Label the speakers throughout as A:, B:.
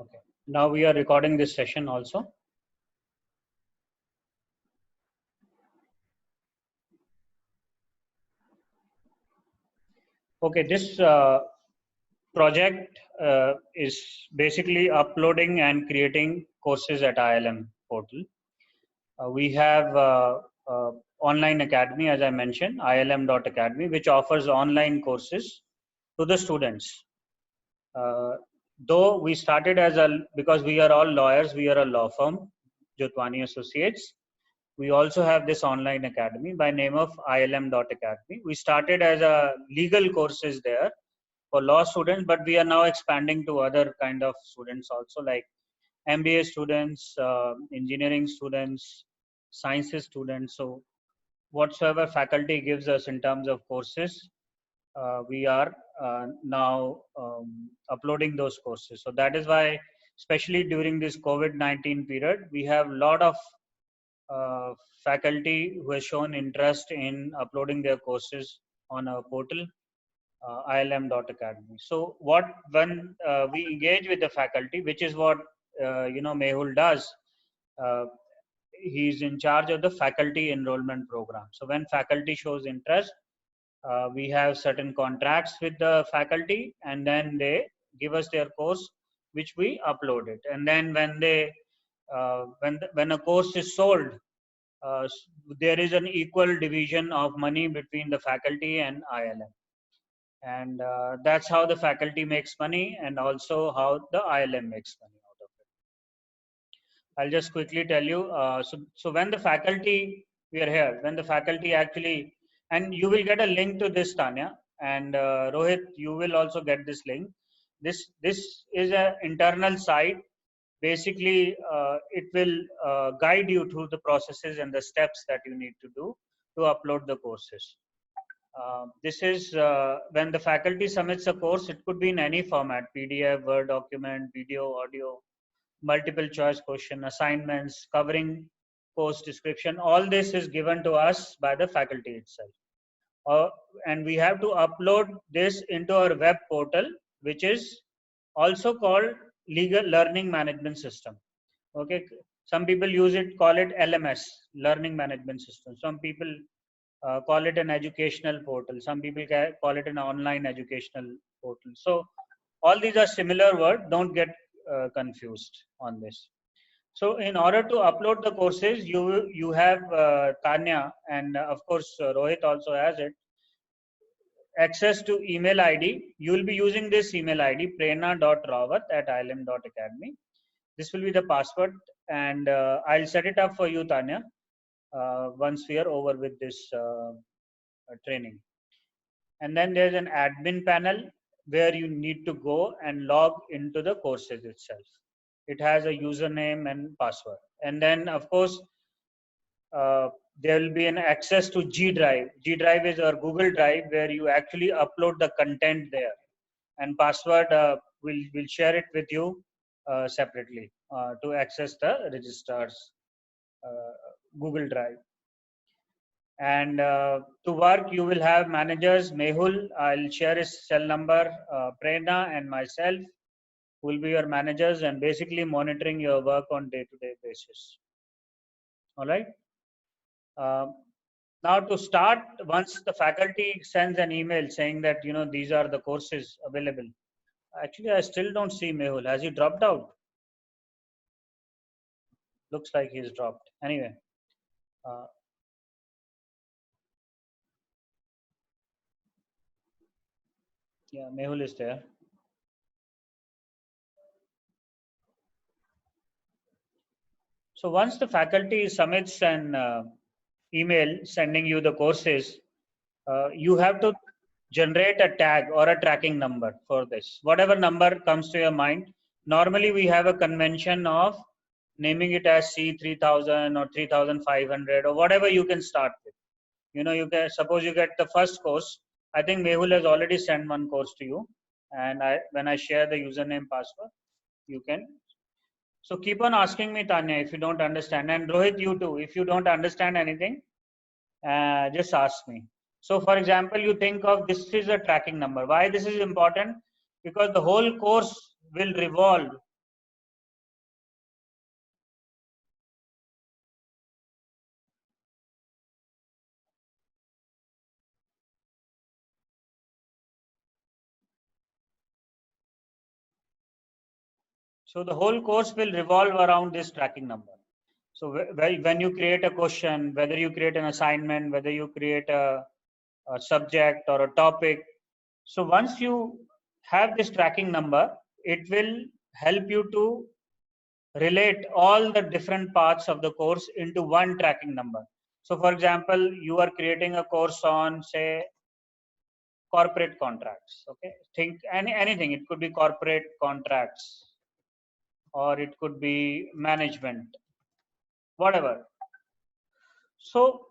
A: Okay. Now we are recording this session also. Okay, this project is basically uploading and creating courses at ILM portal. We have online academy, as I mentioned, ilm.academy, which offers online courses to the students. Though we started because we are all lawyers, we are a law firm, Jotwani Associates. We also have this online academy by name of ilm.academy. We started as a legal courses there for law students, but we are now expanding to other kind of students also, like MBA students, engineering students, sciences students. So whatsoever faculty gives us in terms of courses, we are now uploading those courses. So that is why, especially during this COVID-19 period, we have a lot of faculty who has shown interest in uploading their courses on our portal, ilm.academy. So when we engage with the faculty, which is what Mehul does, uh, he's in charge of the faculty enrollment program. So when faculty shows interest, we have certain contracts with the faculty, and then they give us their course, which we upload it. And then when a course is sold, there is an equal division of money between the faculty and ILM, and that's how the faculty makes money, and also how the ILM makes money out of it. I'll just quickly tell you. So when the faculty, we are here, when the faculty actually, and you will get a link to this, Tanya, and Rohit, you will also get this link. This is an internal site. Basically, it will guide you through the processes and the steps that you need to do to upload the courses. This is when the faculty submits a course. It could be in any format: PDF, Word document, video, audio, multiple choice question, assignments, covering course description. All this is given to us by the faculty itself. And we have to upload this into our web portal, which is also called Legal Learning Management System. Okay, some people call it LMS, Learning Management System. Some people call it an educational portal. Some people call it an online educational portal. So all these are similar words. Don't get confused on this. So in order to upload the courses, you have Tanya, and of course Rohit also has it, access to email ID. You will be using this email ID, prerna.rawat@ilm.academy. This will be the password, and I'll set it up for you, Tanya, once we are over with this training. And then there's an admin panel where you need to go and log into the courses itself. It has a username and password. And then, of course, there will be an access to G Drive. G Drive is our Google Drive where you actually upload the content there. And password, we'll share it with you separately to access the registrar's Google Drive. And to work, you will have managers, Mehul, I'll share his cell number, Prerna and myself will be your managers and basically monitoring your work on day-to-day basis. All right. Now to start, once the faculty sends an email saying that, these are the courses available. Actually, I still don't see Mehul. Has he dropped out? Looks like he's dropped. Anyway. Yeah, Mehul is there. So once the faculty submits an email sending you the courses, you have to generate a tag or a tracking number for this. Whatever number comes to your mind. Normally, we have a convention of naming it as C3000 or 3500 or whatever you can start with. You can suppose you get the first course. I think Mehul has already sent one course to you, and when I share the username password, you can. So keep on asking me, Tanya, if you don't understand, and Rohit, you too. If you don't understand anything, just ask me. So for example, you think of this is a tracking number. Why this is important? Because the whole course will revolve So the whole course will revolve around this tracking number. So when you create a question, whether you create an assignment, whether you create a subject or a topic, so once you have this tracking number, it will help you to relate all the different parts of the course into one tracking number. So for example, you are creating a course on, say, corporate contracts. Okay, think anything. It could be corporate contracts, or it could be management, whatever. So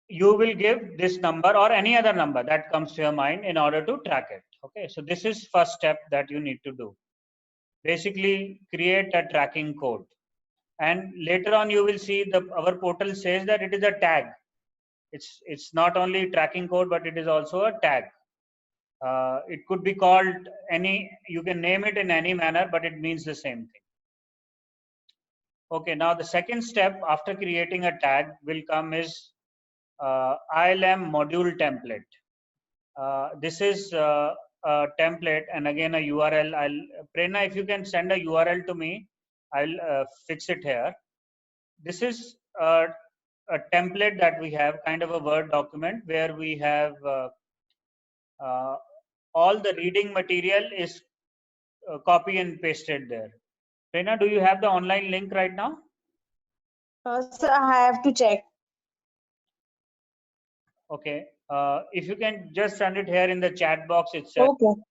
A: you will give this number or any other number that comes to your mind in order to track it. Okay, so this is first step that you need to do. Basically, create a tracking code, and later on you will see our portal says that it is a tag. It's not only tracking code, but it is also a tag. It could be called any. You can name it in any manner, but it means the same thing. Okay, now the second step after creating a tag will come is ILM module template. This is a template, and again a URL. Prerna, if you can send a URL to me, I'll fix it here. This is a template that we have, kind of a Word document where we have all the reading material is copy and pasted there. Prerna, do you have the online link right now?
B: Sir, I have to check.
A: Okay. If you can just send it here in the chat box itself.
B: Okay.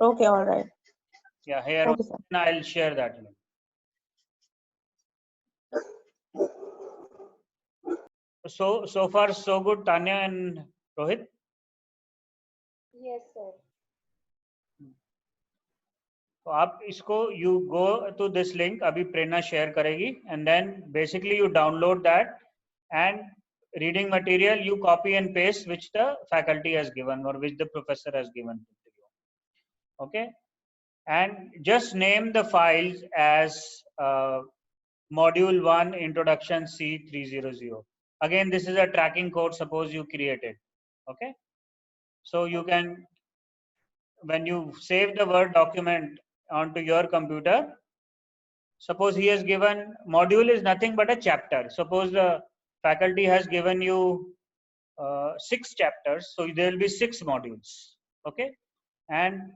B: Okay, all right.
A: Yeah, here
B: Okay, sir.
A: I'll share that link. So far so good, Tanya and Rohit.
B: Yes, sir.
A: तो आप इसको you go to this link, अभी प्रेरणा share करेगी, and then basically you download that, and reading material you copy and paste which the faculty has given or which the professor has given to you. Okay, and just name the files as module 1 introduction C300. Again, this is a tracking code, suppose you created. Okay, so you can, when you save the Word document onto your computer, suppose he has given module is nothing but a chapter. Suppose the faculty has given you 6 chapters, so there will be 6 modules. Okay, and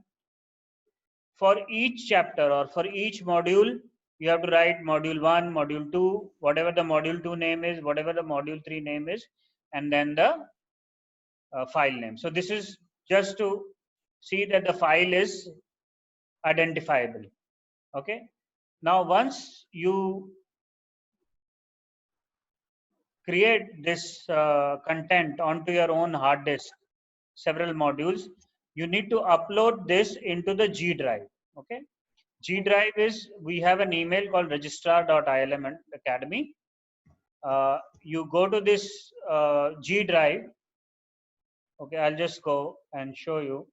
A: for each chapter or for each module, you have to write module 1, module 2, whatever the module 2 name is, whatever the module 3 name is, and then the file name. So this is just to see that the file is identifiable. Okay, now once you create this content onto your own hard disk, several modules, you need to upload this into the G drive. Okay, G drive is, we have an email called registrar.ilm.academy. You go to this G drive. Okay, I'll just go and show you.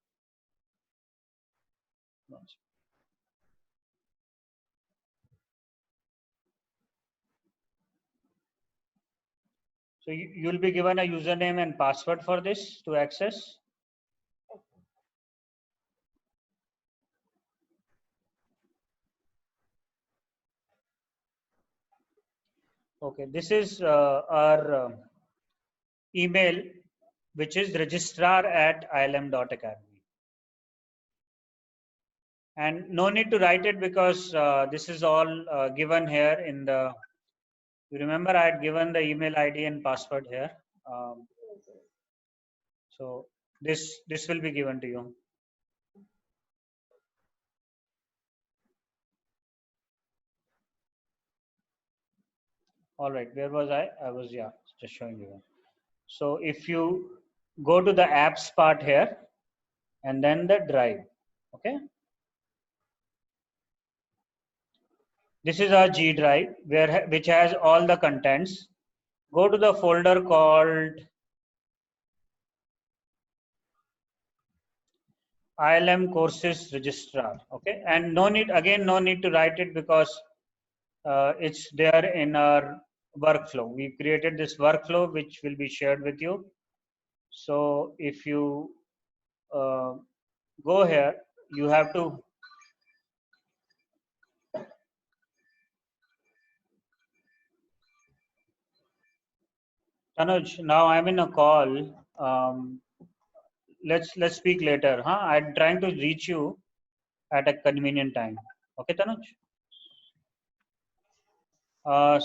A: So you'll be given a username and password for this to access. Okay, this is our email, which is registrar@ilm.academy. And no need to write it because this is all given here in the, you remember I had given the email ID and password here. So this will be given to you. All right, where was I? I was, yeah, just showing you. So if you go to the apps part here and then the drive, okay. This is our G drive which has all the contents. Go to the folder called ILM courses registrar. Okay, and no need to write it because it's there in our workflow. We created this workflow which will be shared with you. So if you go here, you have to Tanuj, now I'm in a call. Let's speak later, huh? I'm trying to reach you at a convenient time. Okay, Tanuj?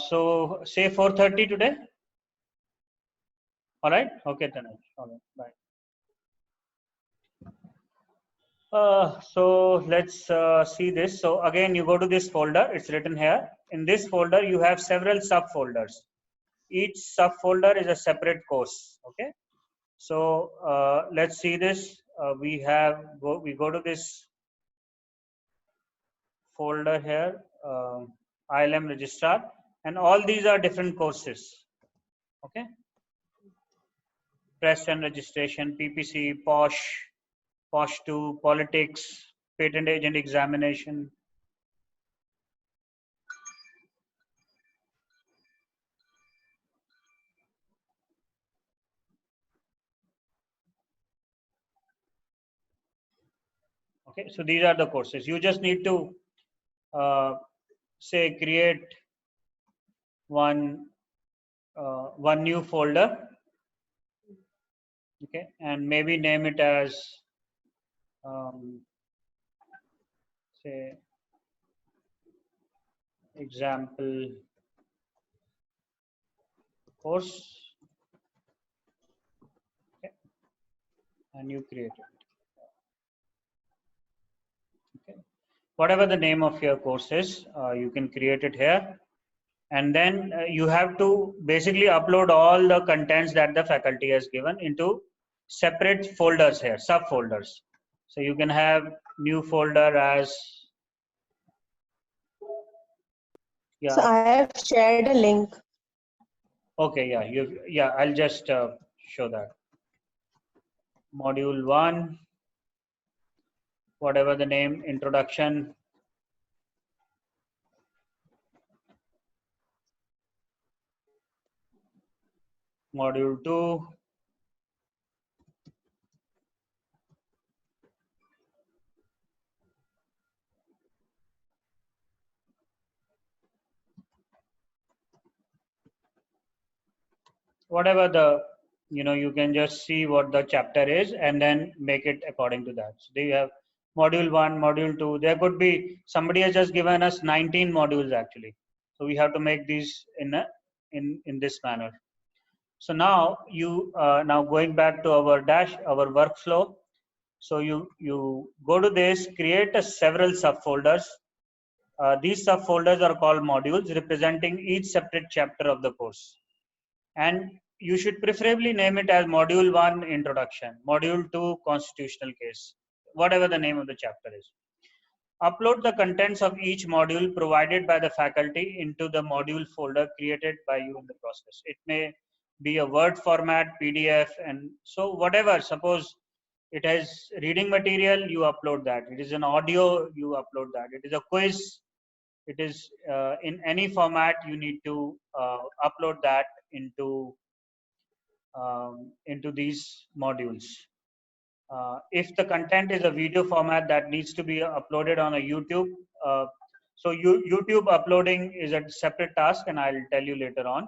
A: So say 4:30 today. All right. Okay, Tanuj. All right. Bye. So let's see this. So again, you go to this folder. It's written here. In this folder, you have several subfolders. Each subfolder is a separate course. Okay. So let's see this. We go to this folder here, ILM registrar, and all these are different courses. Okay. Press and registration, PPC, POSH, POSH 2, politics, patent agent examination. Okay, so these are the courses. You just need to say create one new folder. Okay, and maybe name it as say example course. Okay, and you create it. Okay, whatever the name of your course is, you can create it here. And then you have to basically upload all the contents that the faculty has given into separate folders here, subfolders. So you can have new folder as
B: So I have shared a link.
A: Okay, I'll just show that. Module 1, whatever the name, introduction. Module 2, whatever the, you can just see what the chapter is and then make it according to that. So you have module 1, module 2. There could be, somebody has just given us 19 modules actually. So we have to make these in this manner. So now now going back to our workflow. So you go to this, create several subfolders. These subfolders are called modules, representing each separate chapter of the course. And you should preferably name it as module 1 introduction, module 2 constitutional case, whatever the name of the chapter is. Upload the contents of each module provided by the faculty into the module folder created by you in the process. It may be a Word format, PDF, and so whatever. Suppose it has reading material, you upload that. It is an audio, you upload that. It is a quiz, it is in any format, you need to upload that into these modules. If the content is a video format, that needs to be uploaded on a YouTube. So YouTube uploading is a separate task, and I'll tell you later on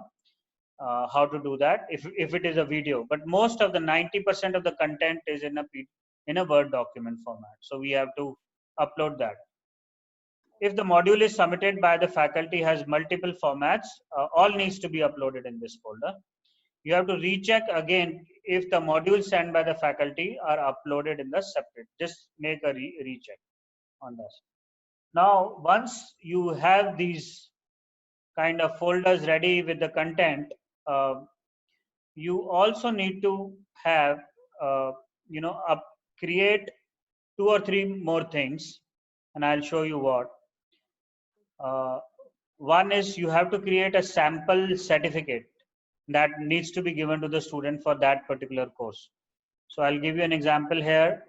A: how to do that if it is a video. But most of the 90% of the content is in a Word document format. So we have to upload that. If the module is submitted by the faculty has multiple formats, all needs to be uploaded in this folder. You have to recheck again if the modules sent by the faculty are uploaded in the separate. Just make a recheck on this. Now, once you have these kind of folders ready with the content, you also need to have, create 2 or 3 more things, and I'll show you what. One is you have to create a sample certificate that needs to be given to the student for that particular course. So I'll give you an example here.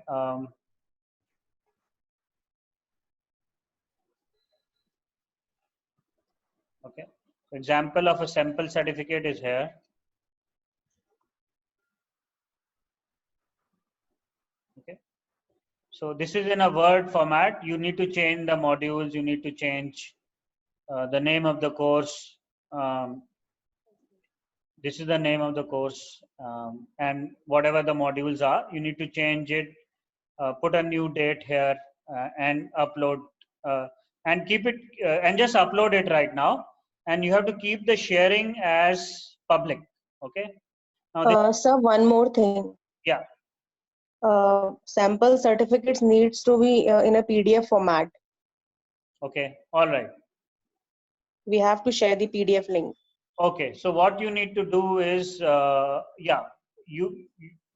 A: Okay, example of a sample certificate is here. Okay, so this is in a Word format. You need to change the modules. You need to change the name of the course. this is the name of the course, and whatever the modules are, you need to change it, put a new date here, and upload, and keep it, and just upload it right now. And you have to keep the sharing as public. Okay. Now,
B: Sir, one more thing.
A: yeah.
B: Sample certificates needs to be in a PDF format.
A: Okay. All right.
B: We have to share the PDF link.
A: Okay. So what you need to do is, yeah,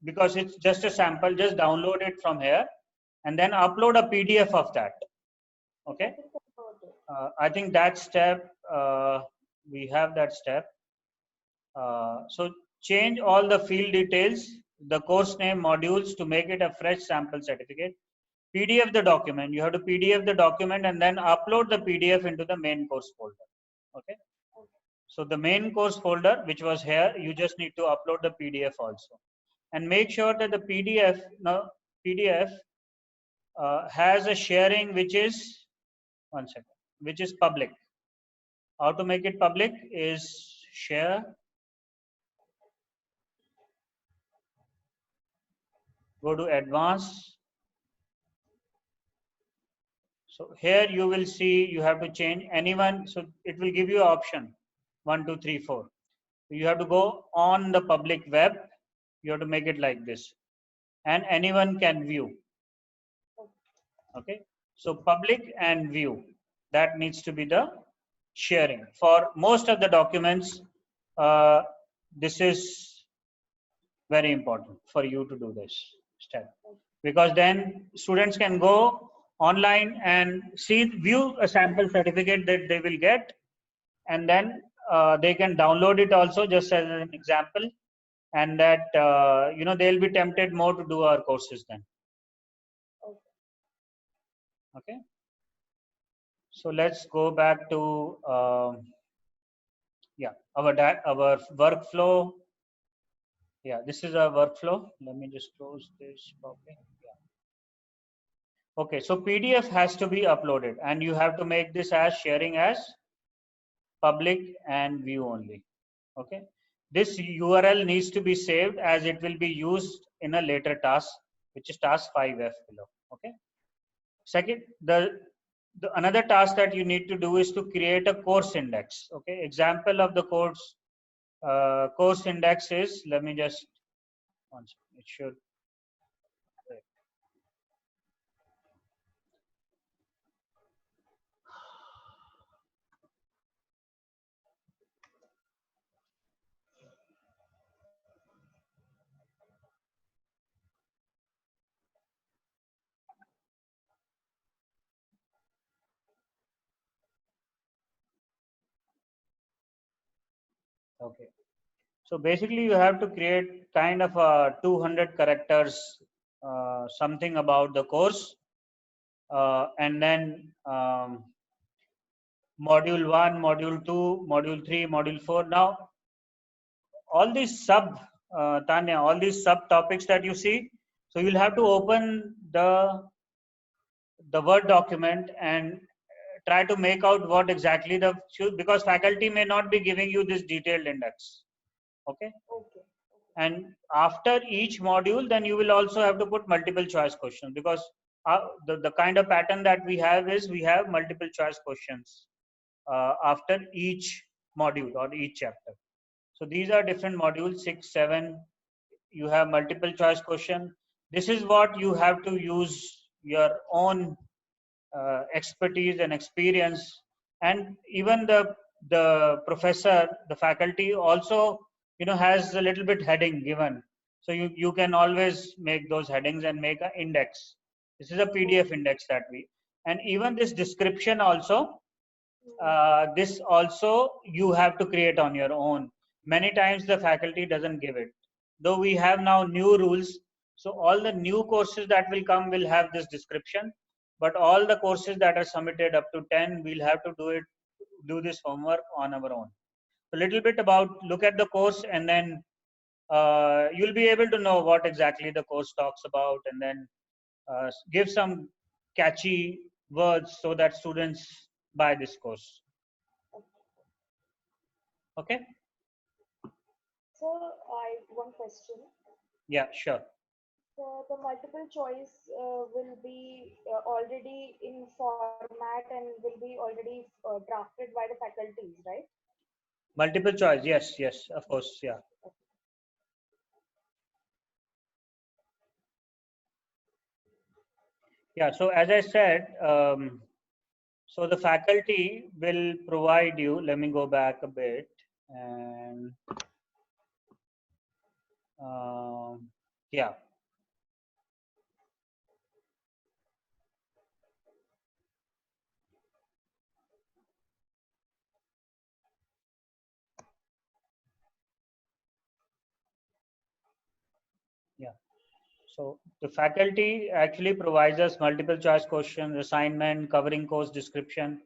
A: because it's just a sample, just download it from here, and then upload a PDF of that. Okay. I think that step, we have that step. So change all the field details, the course name, modules, to make it a fresh sample certificate. PDF the document. You have to PDF the document and then upload the PDF into the main course folder. Okay. So the main course folder, which was here, you just need to upload the PDF also, and make sure that the PDF has a sharing which is, one second, which is public. How to make it public is share, go to advanced. So here you will see you have to change anyone. So it will give you an option 1, 2, 3, 4. You have to go on the public web. You have to make it like this, and anyone can view. Okay. So public and view, that needs to be the sharing. For most of the documents, this is very important for you to do this step, because then students can go online and view a sample certificate that they will get, and then they can download it also, just as an example, and that they'll be tempted more to do our courses then. Okay. So let's go back to yeah, our workflow. Yeah, this is our workflow. Let me just close this copy. Yeah. Okay, so PDF has to be uploaded, and you have to make this as sharing as public and view only. Okay, this URL needs to be saved as it will be used in a later task, which is task 5F below. Okay. Second, the another task that you need to do is to create a course index. Okay, example of the course index is, let me just, it should, okay. So basically you have to create kind of a 200 characters, something about the course, and then module 1, module 2, module 3, module 4. Now all these Tanya, all these subtopics that you see, so you'll have to open the Word document and try to make out what exactly because faculty may not be giving you this detailed index. Okay. And after each module, then you will also have to put multiple choice questions, because the kind of pattern that we have is we have multiple choice questions after each module or each chapter. So these are different modules, 6, 7. You have multiple choice question. This is what you have to use your own expertise and experience, and even the professor, the faculty also has a little bit heading given, so you can always make those headings and make an index. This is a PDF index that and even this description also, this also you have to create on your own. Many times the faculty doesn't give it, though we have now new rules. So all the new courses that will come will have this description, but all the courses that are submitted up to 10, we'll have to do this homework on our own. A little bit about, look at the course, and then you'll be able to know what exactly the course talks about, and then give some catchy words so that students buy this course. Okay.
C: So one question.
A: Yeah, sure.
C: So the multiple choice will be already in format and will be already drafted by the faculties, right?
A: Multiple choice. Yes, yes, of course. Yeah. Yeah. So as I said, so the faculty will provide you. Let me go back a bit and yeah. Yeah. So the faculty actually provides us multiple choice questions, assignment, covering course description,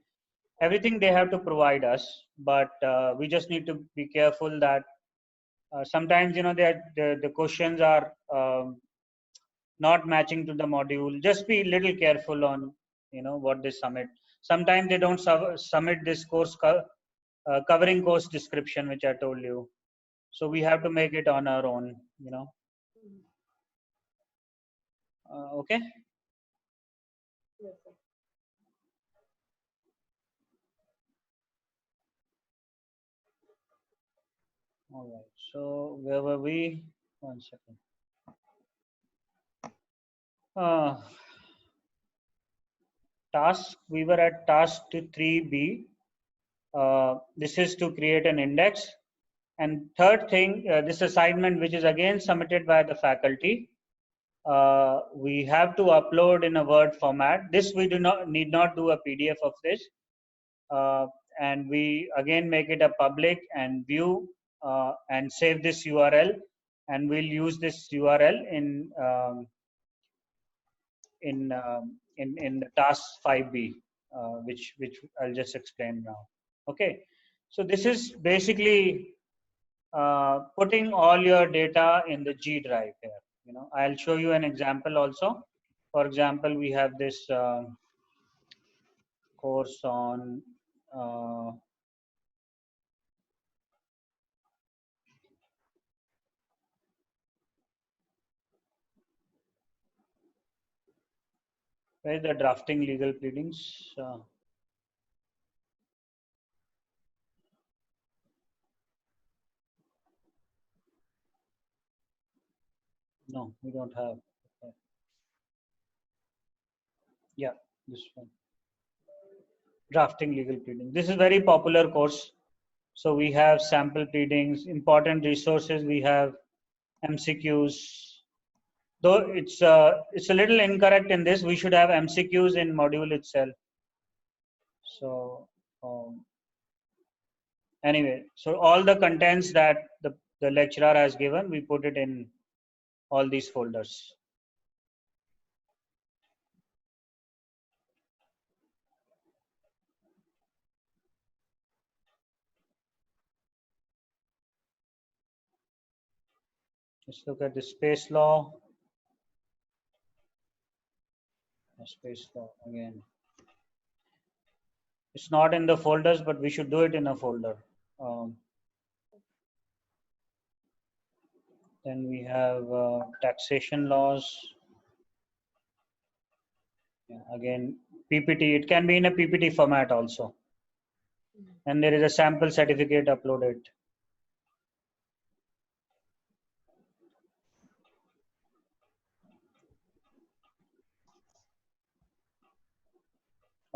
A: everything they have to provide us. But we just need to be careful that sometimes the questions are not matching to the module. Just be a little careful on what they submit. Sometimes they don't submit this course covering course description, which I told you. So we have to make it on our own. Okay.
C: Yes, sir.
A: All right. So where were we? One second. Task. We were at task 3B. This is to create an index. And third thing, this assignment, which is again submitted by the faculty, we have to upload in a Word format. This we need not do a PDF of this. And we again make it a public and view and save this URL, and we'll use this URL in the task 5B, which I'll just explain now. Okay, so this is basically putting all your data in the G drive here. I'll show you an example also. For example, we have this course on where is the drafting legal pleadings? No, we don't have. Okay. Yeah, this one. Drafting legal pleadings. This is very popular course. So we have sample pleadings, important resources. We have MCQs. Though it's a little incorrect in this. We should have MCQs in module itself. So anyway, so all the contents that the lecturer has given, we put it in all these folders. Let's look at the space law. Space law again. It's not in the folders, but we should do it in a folder. Then we have taxation laws. Yeah, again, PPT. It can be in a PPT format also. And there is a sample certificate uploaded.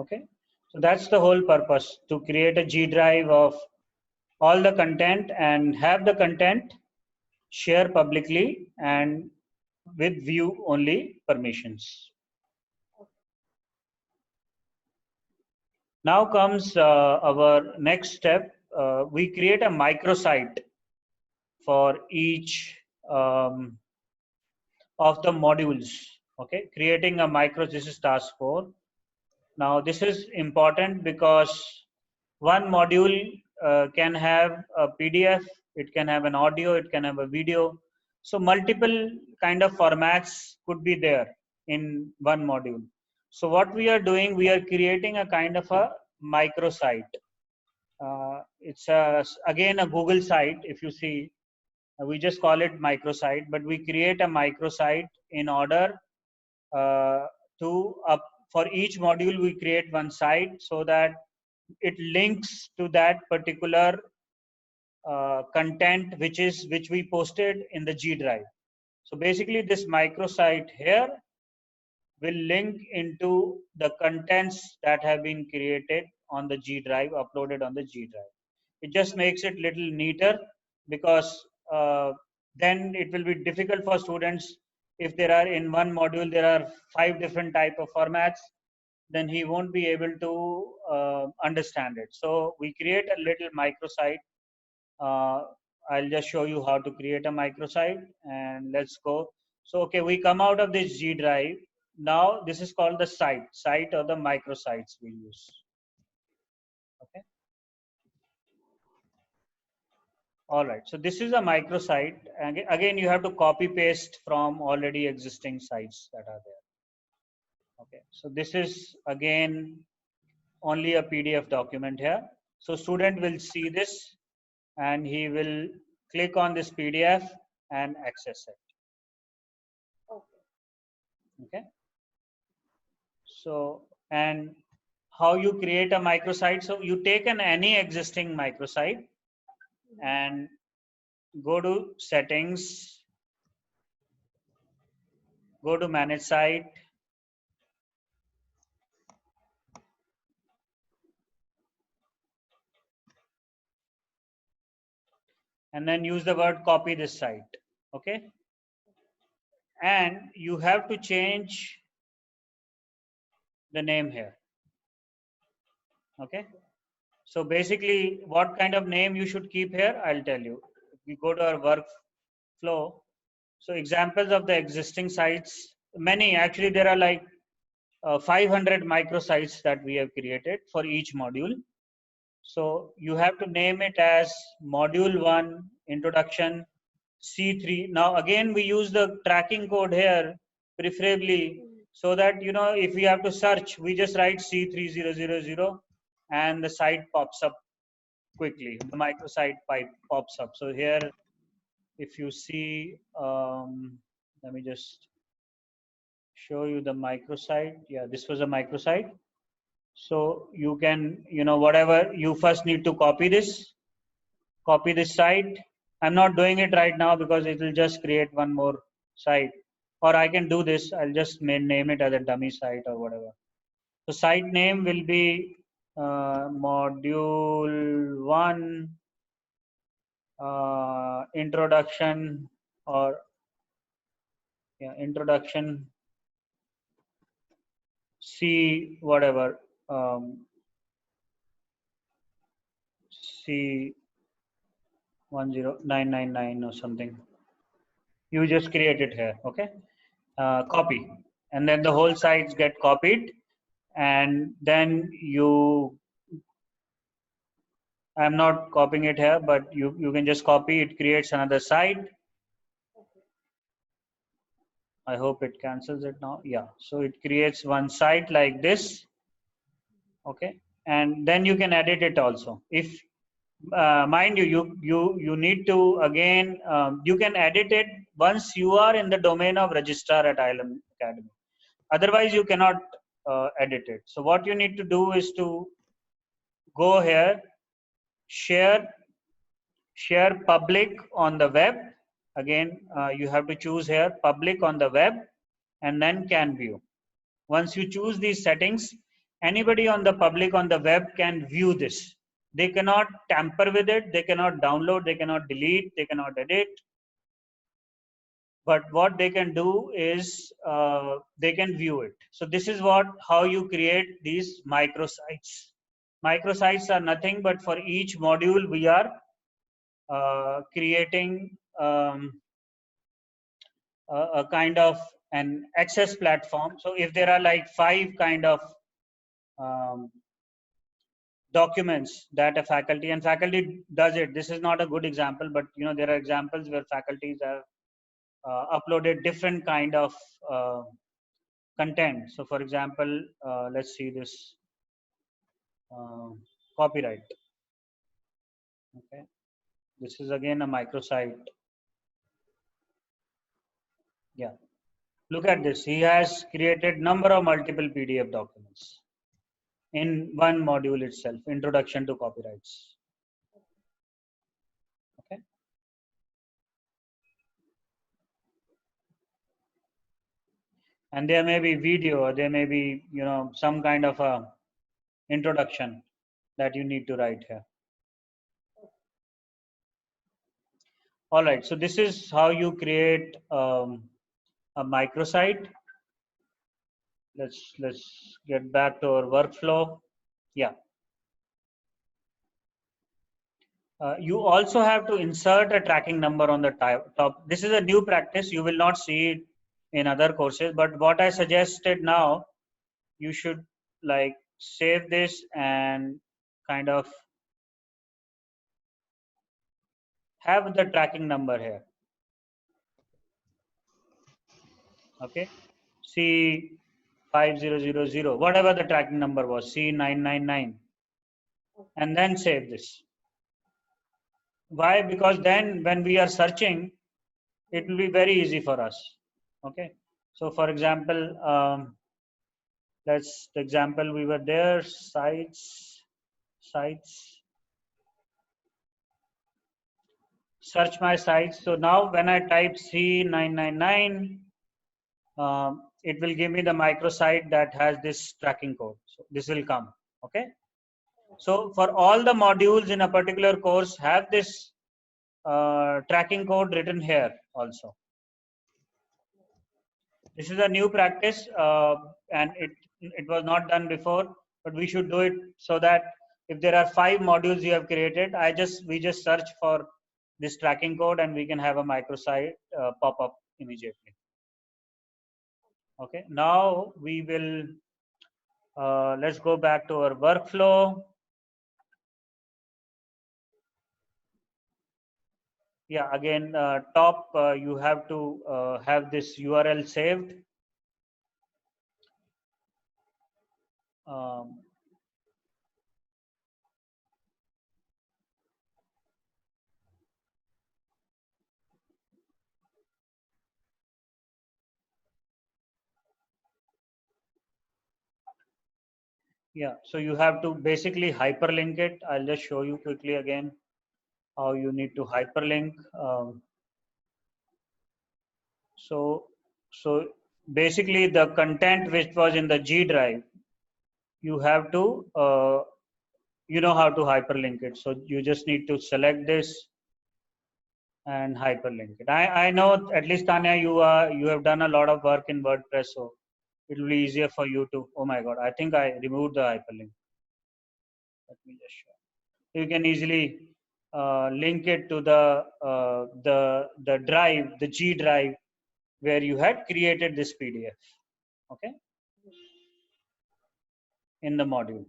A: Okay, so that's the whole purpose, to create a G drive of all the content and have the content share publicly and with view only permissions. Now comes our next step. We create a microsite for each of the modules. Okay, creating a micro. This is task 4. Now this is important because one module can have a PDF, it can have an audio, it can have a video. So multiple kind of formats could be there in one module. So what we are doing, we are creating a kind of a microsite. It's again a Google site. If you see, We just call it microsite, but we create a microsite in order to for each module we create one site so that it links to that particular content which we posted in the G drive. So basically this microsite here will link into the contents that have been created on the G drive, uploaded on the G drive. It just makes it little neater, because then it will be difficult for students if there are in one module there are 5 different type of formats, then he won't be able to understand it. So we create a little microsite. I'll just show you how to create a microsite, and let's go. So okay, we come out of this G drive. Now this is called the site or the microsites we use. Okay. All right, so this is a microsite. Again, you have to copy paste from already existing sites that are there. Okay, so this is again only a PDF document here. So student will see this and he will click on this PDF and access it. Okay. So, and how you create a microsite? So you take any existing microsite and go to settings, go to manage site, and then use the word copy this site. Okay. And you have to change the name here. Okay. So basically what kind of name you should keep here, I'll tell you. If we go to our workflow, so examples of the existing sites, many actually, there are like 500 microsites that we have created for each module. So you have to name it as module 1 introduction C3. Now again we use the tracking code here preferably, so that if we have to search, we just write C3000 and the site pops up quickly. The microsite pipe pops up. So here, if you see, let me just show you the microsite. Yeah, this was a microsite. So you can, whatever, you first need to copy this site. I'm not doing it right now because it will just create one more site. Or I can do this. I'll just name it as a dummy site or whatever. So site name will be module 1 introduction, or introduction C whatever, C 10999 or something. You just create it here. Okay. Copy, and then the whole sites get copied, and then I'm not copying it here, but you can just copy it, creates another site. I hope it cancels it now. Yeah, so it creates one site like this. Okay, and then you can edit it also. If mind you need to again, you can edit it once you are in the domain of registrar at ILM Academy. Otherwise you cannot edit it. So what you need to do is to go here, share public on the web. Again, you have to choose here public on the web, and then can view. Once you choose these settings, anybody on the public on the web can view this. They cannot tamper with it, they cannot download, they cannot delete, they cannot edit. But what they can do is they can view it. So this is how you create these microsites. Microsites are nothing but for each module we are creating a kind of an access platform. So if there are like 5 kind of documents that a faculty does it, this is not a good example, but there are examples where faculties have uploaded different kind of content. So for example, let's see this copyright. Okay, this is again a microsite. Yeah. Look at this. He has created number of multiple PDF documents in one module itself, Introduction to Copyrights. Okay. And there may be video, or there may be, some kind of a introduction that you need to write here. All right. So this is how you create a microsite. Let's get back to our workflow. Yeah. You also have to insert a tracking number on the top. This is a new practice. You will not see it in other courses, but what I suggested now, you should like save this and kind of have the tracking number here. Okay. C5000, whatever the tracking number was, C999, and then save this. Why? Because then when we are searching, it will be very easy for us. Okay. So for example, that's the example we were there, sites, search my sites. So now when I type C999, it will give me the microsite that has this tracking code. So this will come. Okay. So for all the modules in a particular course, have this tracking code written here also. This is a new practice, and it was not done before, but we should do it so that if there are 5 modules you have created, we just search for this tracking code and we can have a microsite pop up immediately. Okay, now we will let's go back to our workflow. Yeah, again, top you have to have this URL saved. Um, yeah, so you have to basically hyperlink it. I'll just show you quickly again how you need to hyperlink. So basically the content which was in the G drive, you have to you know how to hyperlink it. So you just need to select this and hyperlink it. I know at least Tanya, you have done a lot of work in WordPress, so it will be easier for you to. Oh my God, I think I removed the hyperlink. Let me just show. You can easily link it to the drive, the G drive, where you had created this PDF. Okay, in the module.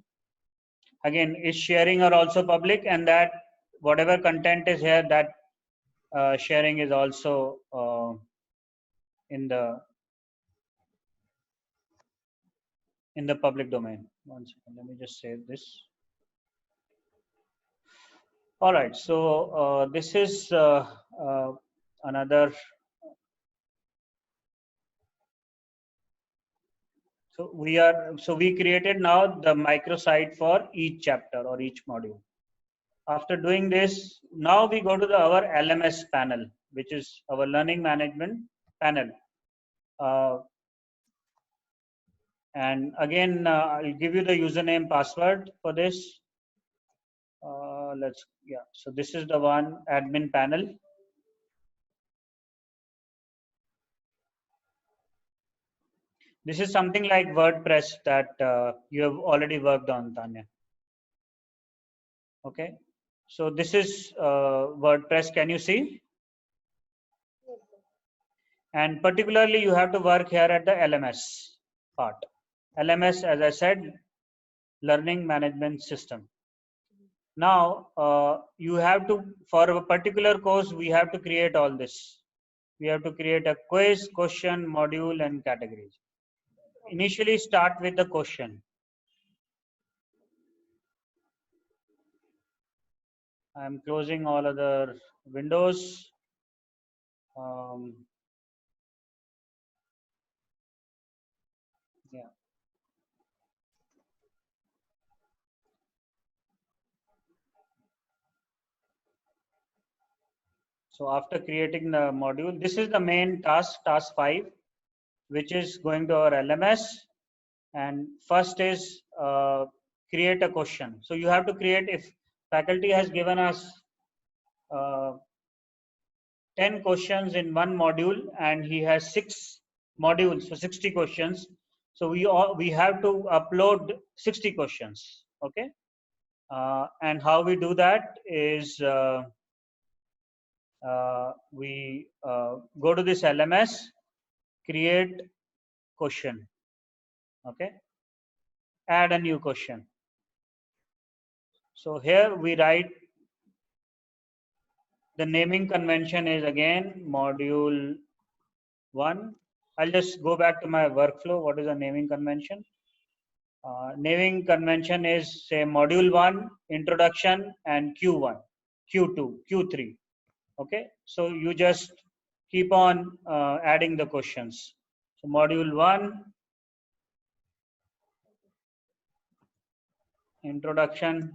A: Again, is sharing are also public, and that whatever content is here, that sharing is also in the public domain. One second, let me just save this. All right, so this is another. So we created now the microsite for each chapter or each module. After doing this, now we go to our LMS panel, which is our learning management panel. And again, I'll give you the username password for this. So this is the one, admin panel. This is something like WordPress that you have already worked on, Tanya. Okay, so this is WordPress. Can you see?
C: Yes, sir.
A: And particularly, you have to work here at the LMS part. LMS, as I said, learning management system. Now, you have to, for a particular course, we have to create all this. We have to create a quiz, question, module, and categories. Initially, start with the question. I'm closing all other windows. So after creating the module, this is the main task, task 5, which is going to our LMS. And first is create a question. So you have to create, if faculty has given us 10 questions in one module and he has 6 modules for 60 questions. So we have to upload 60 questions. Okay. And how we do that is we go to this LMS, create question. Okay. Add a new question. So here we write, the naming convention is again module 1. I'll just go back to my workflow. What is the naming convention? Naming convention is, say, module 1, introduction, and Q1, Q2, Q3. Okay, so you just keep on adding the questions. So module 1, introduction,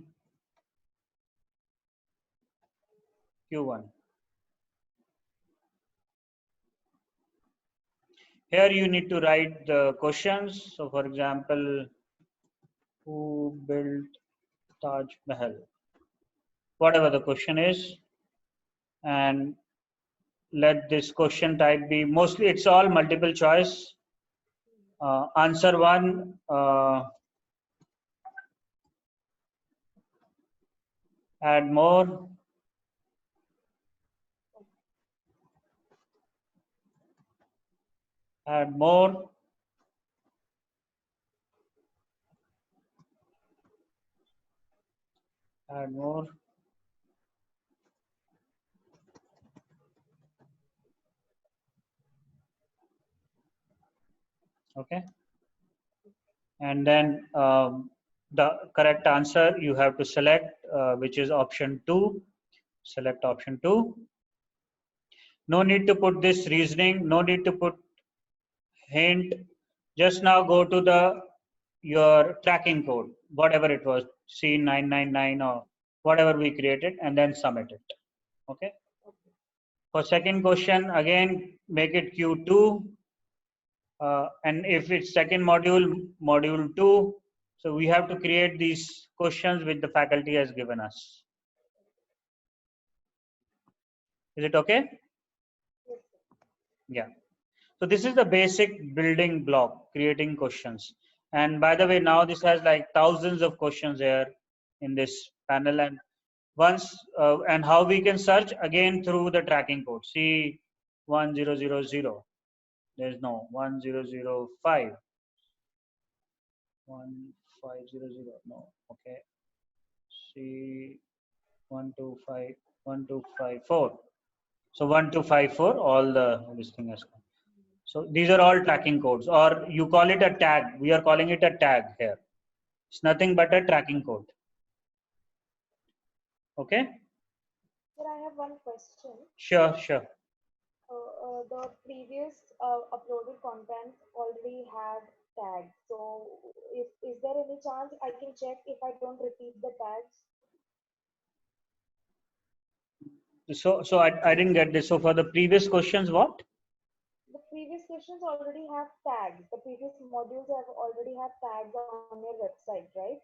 A: Q1. Here you need to write the questions. So for example, who built Taj Mahal? Whatever the question is, and let this question type be, mostly it's all multiple choice. Answer 1, add more, add more, add more. Okay, and then the correct answer you have to select, which is option 2. Select option 2. No need to put this reasoning, no need to put hint. Just now go to the your tracking code, whatever it was, C999 or whatever we created, and then submit it. Okay. For second question, again make it Q2, and if it's second module, module 2. So we have to create these questions which the faculty has given us. Is it okay? Yeah. So this is the basic building block, creating questions. And by the way, now this has like thousands of questions here in this panel. And once and how we can search, again through the tracking code. C1000. There's no 1005. 1500. No. Okay. C125, 1254. So 1254, all this thing has come. So these are all tracking codes, or you call it a tag. We are calling it a tag here. It's nothing but a tracking code. Okay.
C: Sir, I have one question.
A: Sure, sure.
C: The previous uploaded content already had tags. So, is there any chance I can check if I don't repeat the tags?
A: So I didn't get this. So for the previous questions, what?
C: The previous questions already have tags. The previous modules have already have tags on your website, right?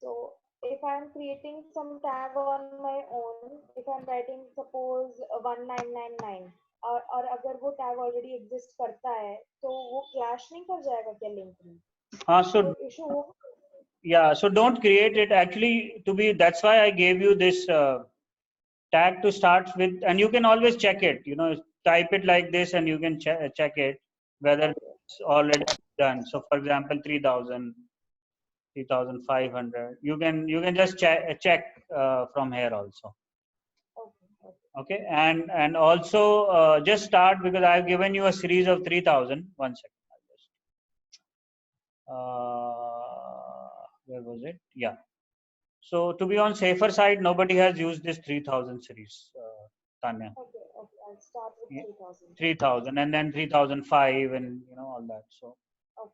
C: So if I'm creating some tag on my own, if I'm writing suppose 1999 और अगर वो tag already exist करता है तो वो clash नहीं कर जाएगा क्या link में?
A: So
C: issue होगा?
A: Yeah, so don't create it. Actually, that's why I gave you this tag to start with, and you can always check it. Type it like this, and you can check it whether it's already done. So, for example, 3000, 3500. You can just check from here also. Okay, and also just start, because I've given you a series of 3000. 1 second. Where was it? Yeah. So to be on safer side, nobody has used this 3000 series, Tanya.
C: Okay, I'll start with 3000.
A: 3000 and then 3005 and all that. So.
C: Okay.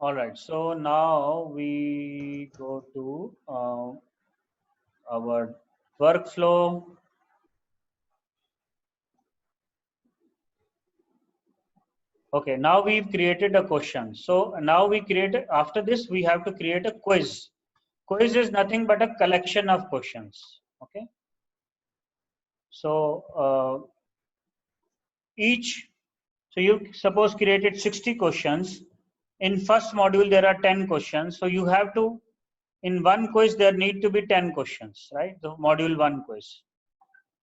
A: All right, so now we go to our workflow. Okay, now we've created a question. So now we created, after this, we have to create a quiz. Quiz is nothing but a collection of questions. Okay. So so you suppose created 60 questions. In first module, there are 10 questions. So you have to, in one quiz, there need to be 10 questions, right? The module one quiz.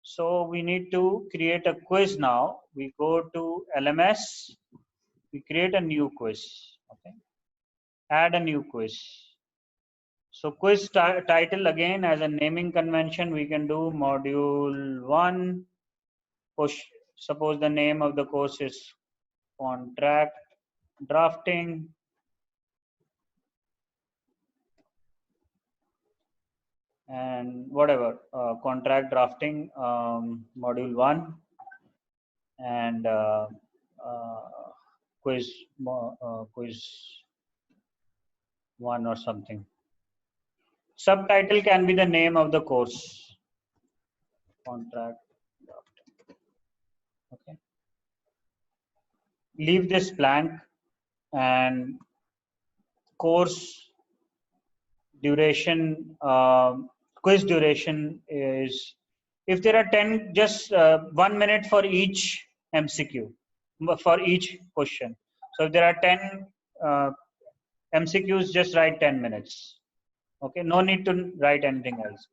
A: So we need to create a quiz now. We go to LMS, we create a new quiz. Okay. Add a new quiz. So quiz title, again, as a naming convention, we can do module 1. Suppose the name of the course is contract drafting. And whatever, contract drafting, module 1, and quiz 1 or something. Subtitle can be the name of the course. Contract drafting. Okay. Leave this blank, and course duration, quiz duration is, if there are 10, just 1 minute for each MCQ, for each question. So if there are 10 MCQs, just write 10 minutes. Okay, no need to write anything else.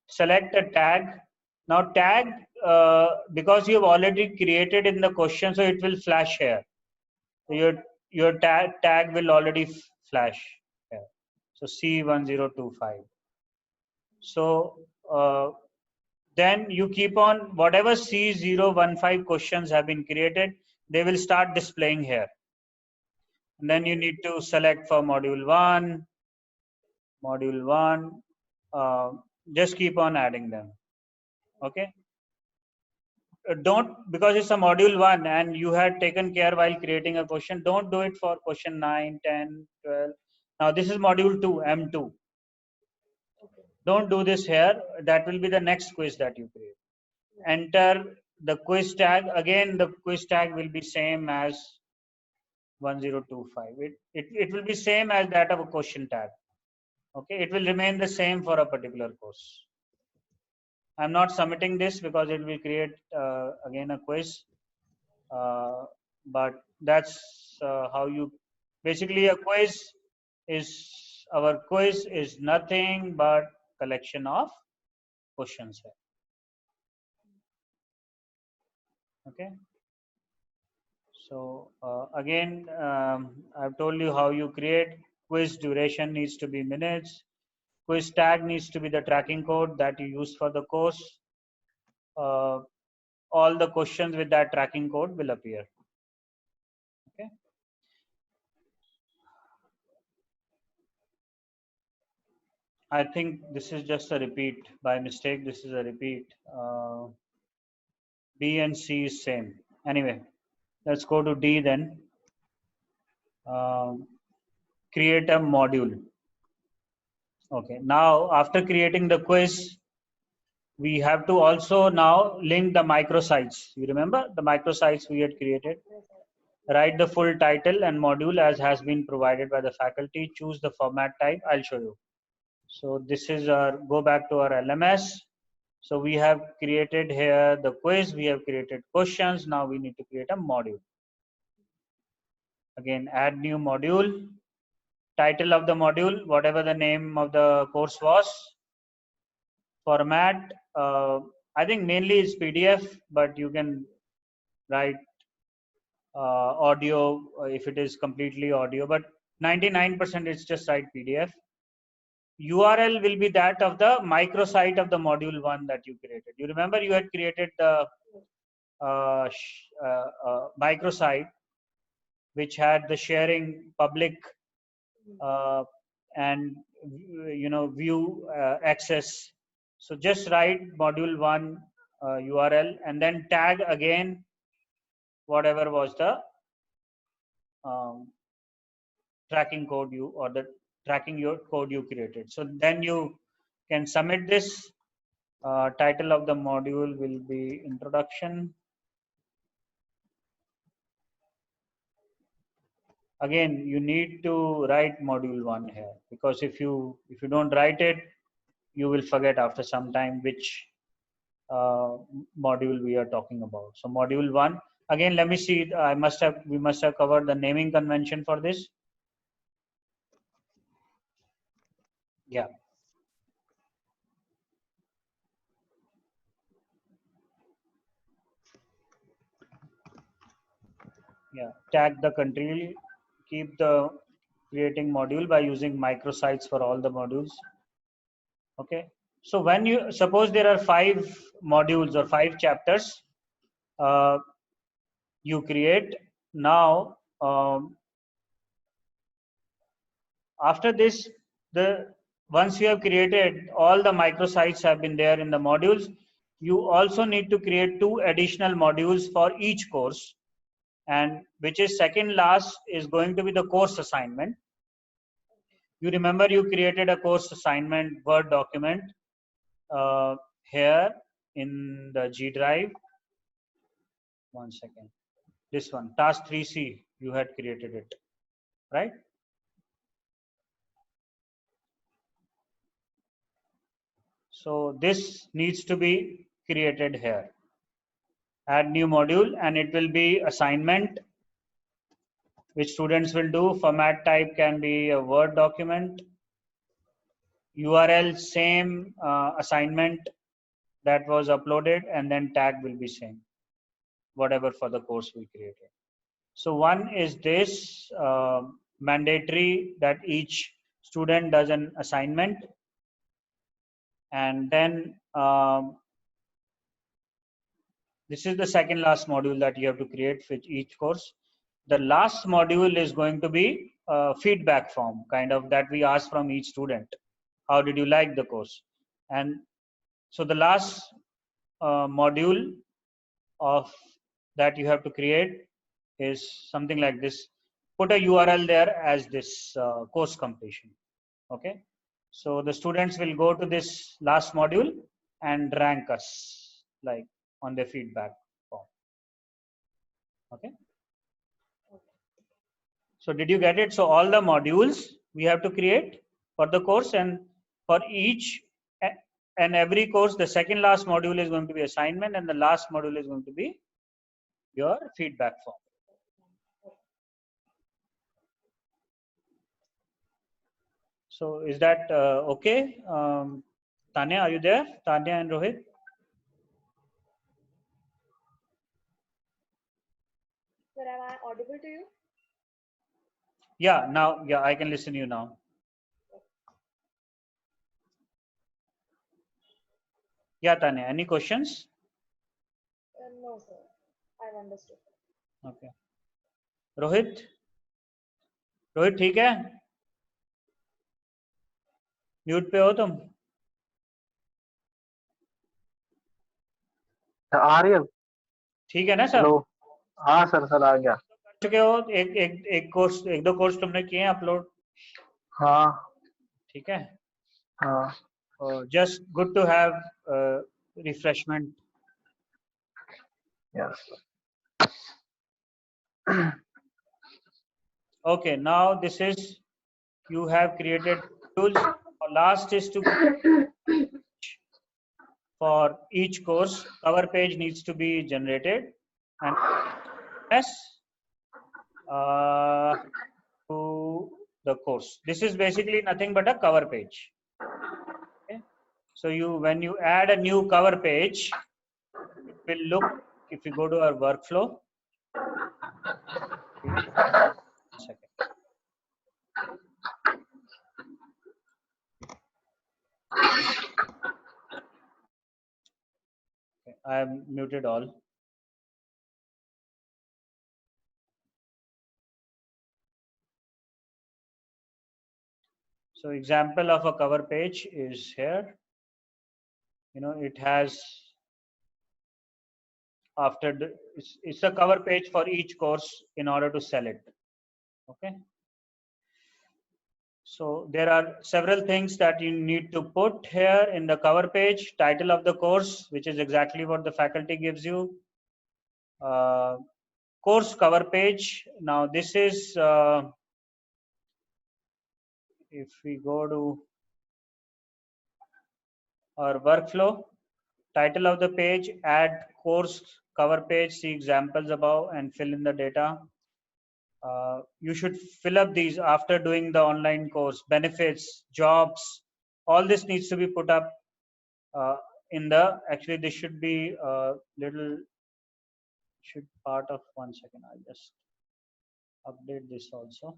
A: Select a tag. Now tag, because you have already created in the question, so it will flash here. Your tag will already flash here. So C1025. So then you keep on, whatever C015 questions have been created, they will start displaying here. And then you need to select for module 1, just keep on adding them. Okay. Don't, because it's a module 1 and you had taken care while creating a question, don't do it for question 9, 10, 12. Now this is module 2, M2. Don't do this here. That will be the next quiz that you create. Enter the quiz tag. Again, the quiz tag will be same as 1025. It will be same as that of a question tag. Okay, it will remain the same for a particular course. I'm not submitting this because it will create again a quiz. But that's how you, basically a quiz is, our quiz is nothing but collection of questions here. Okay. So again, I've told you how you create. Quiz duration needs to be minutes. Quiz tag needs to be the tracking code that you use for the course. All the questions with that tracking code will appear. Okay. I think this is just a repeat by mistake. This is a repeat. B and C is same. Anyway, let's go to D then. Create a module. Okay. Now, after creating the quiz, we have to also now link the microsites. You remember the microsites we had created? Write the full title and module as has been provided by the faculty. Choose the format type. I'll show you. So this is our, go back to our LMS. So we have created here the quiz. We have created questions. Now we need to create a module. Again, add new module. Title of the module, whatever the name of the course was. Format, I think mainly is PDF, but you can write audio if it is completely audio, but 99% it's just write PDF. URL will be that of the microsite of the module 1 that you created. You remember you had created the microsite which had the sharing public and view access. So just write module 1 URL and then tag again whatever was the tracking code you or the tracking your code you created. So then you can submit this. Title of the module will be introduction. Again, you need to write module 1 here, because if you don't write it, you will forget after some time which module we are talking about. So module 1, again, let me see. We must have covered the naming convention for this. Yeah. Yeah. Tag the country. Keep the creating module by using microsites for all the modules. Okay. So when you suppose there are 5 modules or 5 chapters you create now. After this, once you have created all the microsites have been there in the modules, you also need to create 2 additional modules for each course, and which is second last is going to be the course assignment. You remember you created a course assignment Word document here in the G Drive. One second. This one, task 3C, you had created it, right? So this needs to be created here. Add new module, and it will be assignment, which students will do. Format type can be a Word document. URL same assignment that was uploaded, and then tag will be same, whatever for the course we created. So one is this mandatory that each student does an assignment, and then this is the second last module that you have to create for each course. The last module is going to be a feedback form, kind of, that we ask from each student. How did you like the course? And so the last module of that you have to create is something like this. Put a URL there as this course completion. Okay. So the students will go to this last module and rank us, like, on their feedback form. Okay. So did you get it? So all the modules we have to create for the course, and for each and every course, the second last module is going to be assignment, and the last module is going to be your feedback form. So is that okay? Tanya, are you there? Tanya and Rohit?
C: Sir, am I audible to you?
A: Yeah, now, yeah, I can listen to you now. Yeah, Tanya, any questions?
C: No, sir. I've understood.
A: Okay. Rohit? Rohit ठीक है? Mute पे हो तुम?
D: आ रही है?
A: ठीक है ना सर?
D: हेलो, हाँ सर आ गया।
A: कर चुके हो? एक कोर्स, 1-2 कोर्स तुमने किए हैं अपलोड?
D: हाँ
A: ठीक है।
D: हाँ,
A: just good to have refreshment.
D: Yes.
A: Okay, now this is, you have created tools. Last is to, for each course, cover page needs to be generated, and yes, to the course. This is basically nothing but a cover page. Okay? So when you add a new cover page, it will look, if you go to our workflow, second. Okay, I have muted all. So example of a cover page is here. You know, it has, after the, it's a cover page for each course in order to sell it. Okay. So there are several things that you need to put here in the cover page. Title of the course, which is exactly what the faculty gives you. Course cover page. Now this is, if we go to our workflow, title of the page, add course cover page, see examples above and fill in the data. You should fill up these after doing the online course. Benefits, jobs, all this needs to be put up in the, actually this should be a little, should part of, 1 second, I'll just update this also.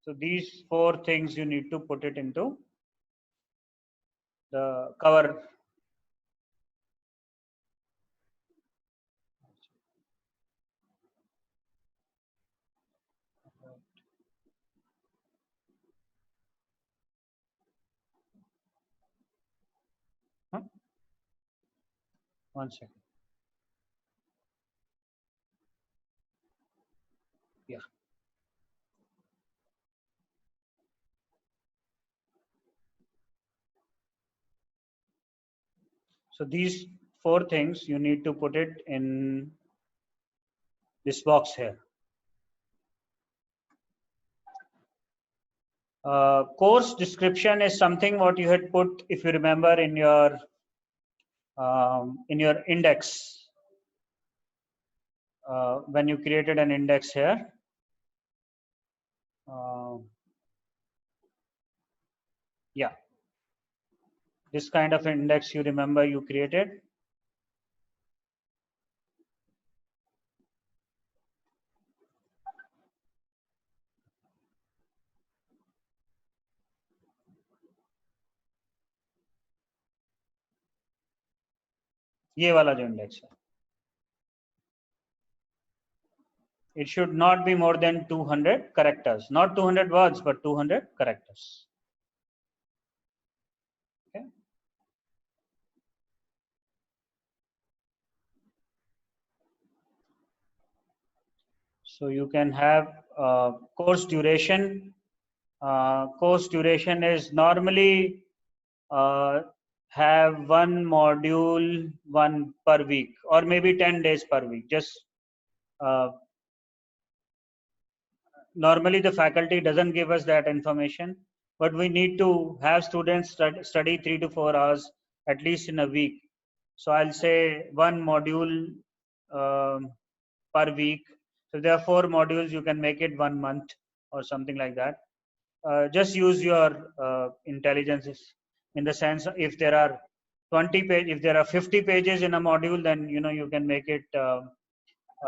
A: So these 4 things you need to put it into the cover. Huh? 1 second. Yeah. So these 4 things you need to put it in this box here. Course description is something what you had put, if you remember, in your index when you created an index here. Yeah, this kind of index you remember you created. ये वाला जो index है. It should not be more than 200 characters, not 200 words, but 200 characters. Okay. So you can have course duration. Course duration is normally have 1 module, 1 per week, or maybe 10 days per week. Just normally the faculty doesn't give us that information, but we need to have students study 3 to 4 hours at least in a week. So I'll say 1 module per week. So there are 4 modules, you can make it 1 month or something like that. Just use your intelligences, in the sense, if there are 20 page, if there are 50 pages in a module, then you can make it a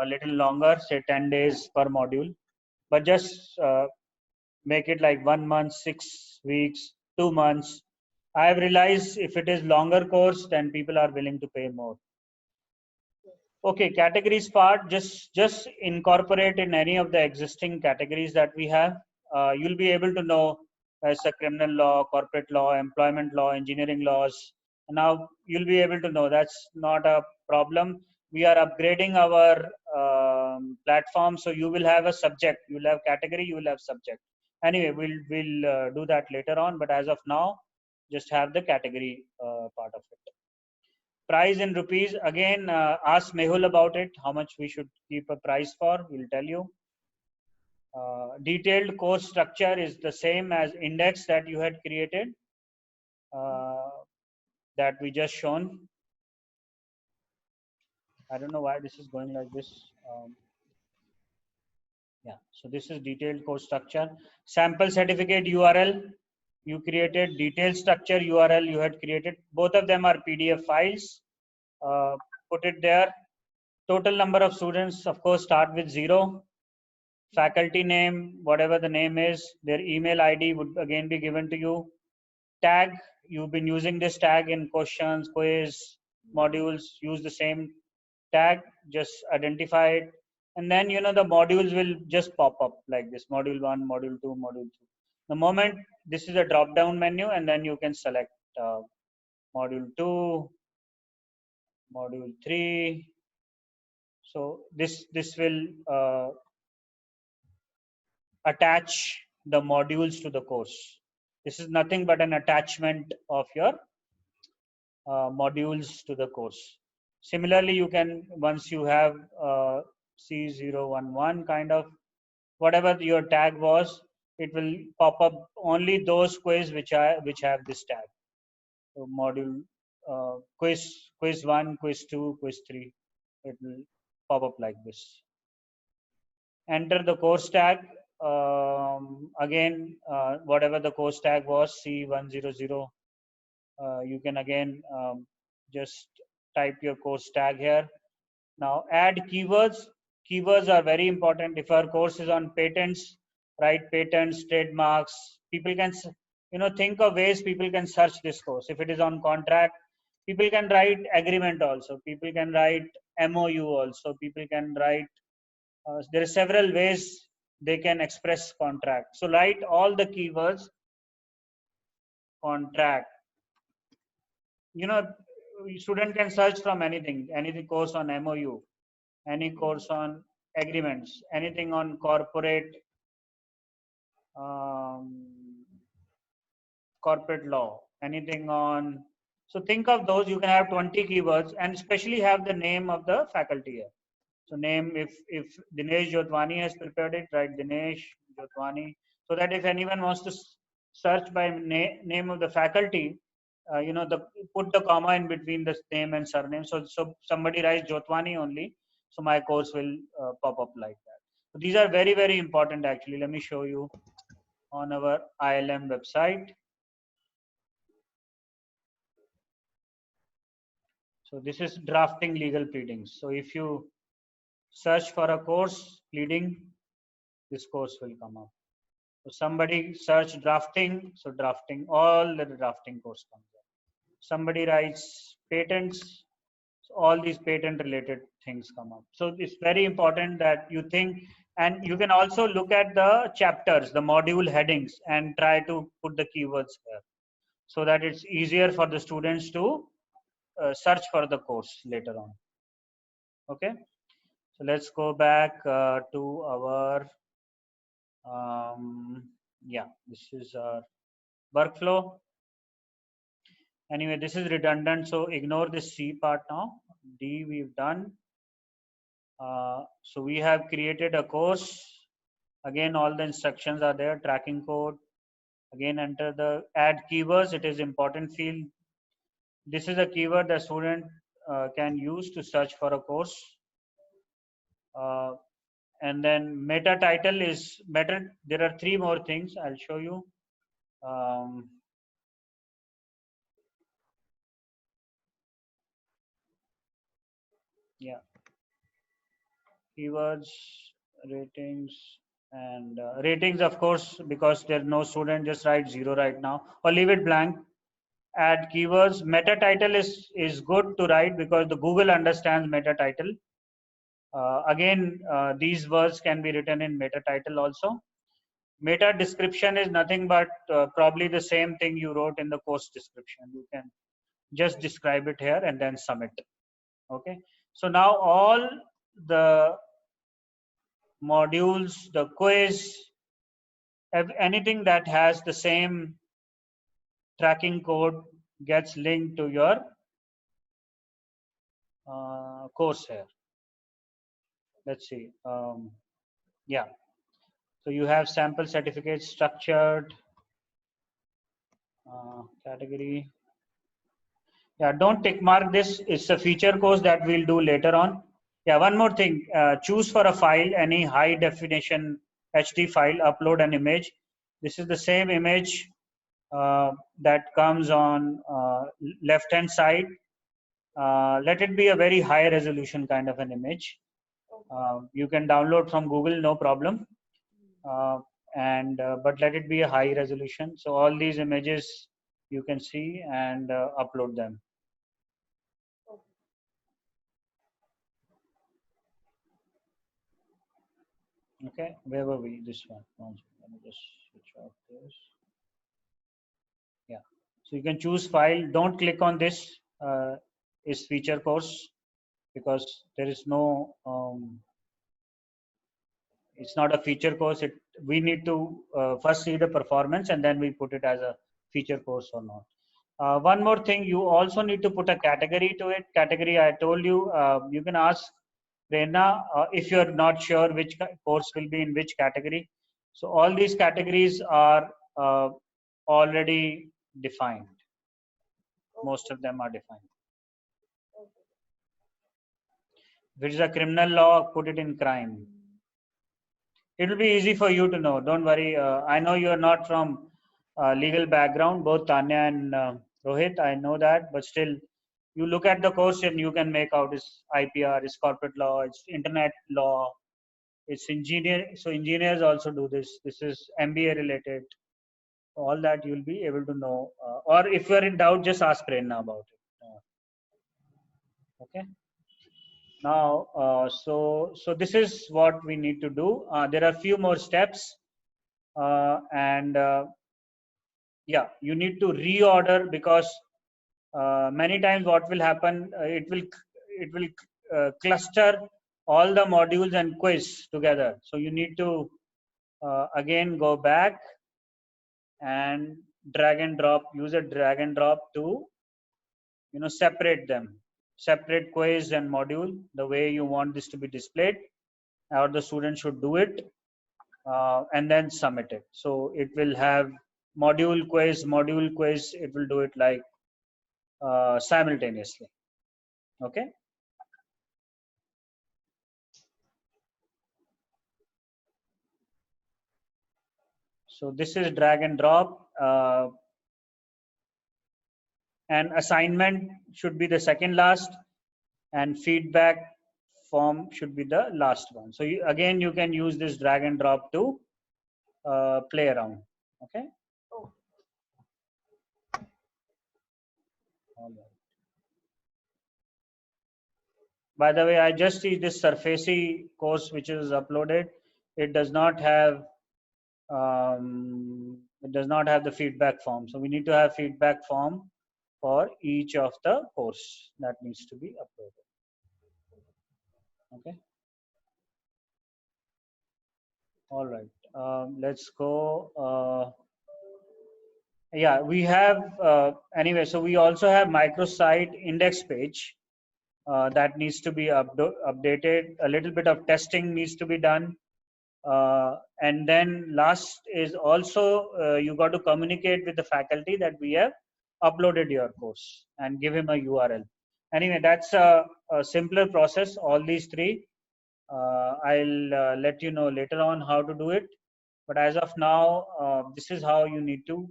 A: little longer, say 10 days per module, but just make it like 1 month, 6 weeks, 2 months. I have realized if it is longer course, then people are willing to pay more. Okay, categories part, just incorporate in any of the existing categories that we have. You'll be able to know as a criminal law, corporate law, employment law, engineering laws. Now you'll be able to know, that's not a problem. We are upgrading our platform, so you will have a subject, you will have category, you will have subject. Anyway, we'll do that later on, but as of now, just have the category part of it. Price in rupees, again, ask Mehul about it, how much we should keep a price for, we'll tell you. Detailed course structure is the same as index that you had created, that we just shown. I don't know why this is going like this. Yeah, so this is detailed course structure. Sample certificate URL, you created. Detailed structure URL you had created. Both of them are PDF files. Put it there. Total number of students, of course, start with 0. Faculty name, whatever the name is, their email ID would again be given to you. Tag, you've been using this tag in questions, quiz, modules, use the same tag, just identify it, and then the modules will just pop up like this: module 1, module 2, module 3. The moment this is a drop down menu, and then you can select module 2, module 3. So this will attach the modules to the course. This is nothing but an attachment of your modules to the course. Similarly, you can, once you have C011 kind of, whatever your tag was, it will pop up only those quiz which have this tag. So module quiz 1, quiz 2, quiz 3, it will pop up like this. Enter the course tag. Again, whatever the course tag was, C100, you can again just type your course tag here. Now add keywords. Keywords are very important. If our course is on patents, write patents, trademarks. People can, think of ways people can search this course. If it is on contract, people can write agreement also. People can write MOU also. People can write, there are several ways they can express contract. So write all the keywords. Contract. Student can search from anything course on MOU, any course on agreements, anything on corporate corporate law, anything on. So think of those. You can have 20 keywords, and especially have the name of the faculty here. So name, if Dinesh Jotwani has prepared it, write Dinesh Jotwani, so that if anyone wants to search by name of the faculty, put the comma in between the name and surname. So somebody writes Jotwani only, so my course will pop up like that. So these are very, very important actually. Let me show you on our ILM website. So this is drafting legal pleadings. So if you search for a course pleading, this course will come up. So somebody search drafting, so drafting, all the drafting course comes up. Somebody writes patents, so all these patent related things come up. So it's very important that you think, and you can also look at the chapters, the module headings, and try to put the keywords there, so that it's easier for the students to search for the course later on. Okay, so let's go back to our this is our workflow. Anyway, this is redundant, so ignore this C part now. D we've done. So we have created a course. Again, all the instructions are there. Tracking code. Again, enter the add keywords. It is important field. This is a keyword the student can use to search for a course. And then meta title is better. There are 3 more things I'll show you. Yeah, keywords, ratings, and ratings, of course, because there's no student, just write 0 right now, or leave it blank. Add keywords. Meta title is good to write because the Google understands meta title. Again, these words can be written in meta title also. Meta description is nothing but probably the same thing you wrote in the course description. You can just describe it here and then submit. Okay, so now all the modules, the quiz, anything that has the same tracking code gets linked to your course here. Let's see. Yeah, so you have sample certificate, structured category. Yeah, don't tick mark this. It's a feature course that we'll do later on. Yeah, one more thing. Choose for a file any high definition HD file, upload an image. This is the same image that comes on left hand side. Let it be a very high resolution kind of an image. You can download from Google, no problem. But let it be a high resolution. So all these images you can see and upload them. Okay, where were we? This one. Let me just switch off this. Yeah. So you can choose file. Don't click on this. Is feature course, because there is no. It's not a feature course. We need to first see the performance and then we put it as a feature course or not. One more thing, you also need to put a category to it. Category, I told you, you can ask Prerna if you're not sure which course will be in which category. So all these categories are already defined. Most of them are defined. If it is a criminal law, put it in crime. It will be easy for you to know. Don't worry. I know you are not from legal background, both Tanya and Rohit. I know that, but still, you look at the course and you can make out it's IPR, it's corporate law, it's internet law, it's engineer. So engineers also do this. This is MBA related. All that you'll be able to know. Or if you are in doubt, just ask Prerna about it. Okay. Now, so this is what we need to do. There are a few more steps, and yeah, you need to reorder, because many times what will happen, it will cluster all the modules and quiz together. So you need to again go back and drag and drop. Use a drag and drop to separate them. Separate quiz and module the way you want this to be displayed, or the student should do it, and then submit it. So it will have module quiz. It will do it like simultaneously. Okay. So this is drag and drop. And assignment should be the second last, and feedback form should be the last one. So again, you can use this drag and drop to play around. Okay.
C: Oh.
A: All right. By the way, I just see this Surfacey course which is uploaded. It does not have the feedback form. So we need to have feedback form for each of the course that needs to be uploaded. Okay. All right. Let's go. Yeah, we have anyway. So we also have microsite index page that needs to be updated. A little bit of testing needs to be done. And then last is also you got to communicate with the faculty that we have uploaded your course and give him a URL. Anyway, that's a simpler process. All these three, I'll let you know later on how to do it. But as of now, this is how you need to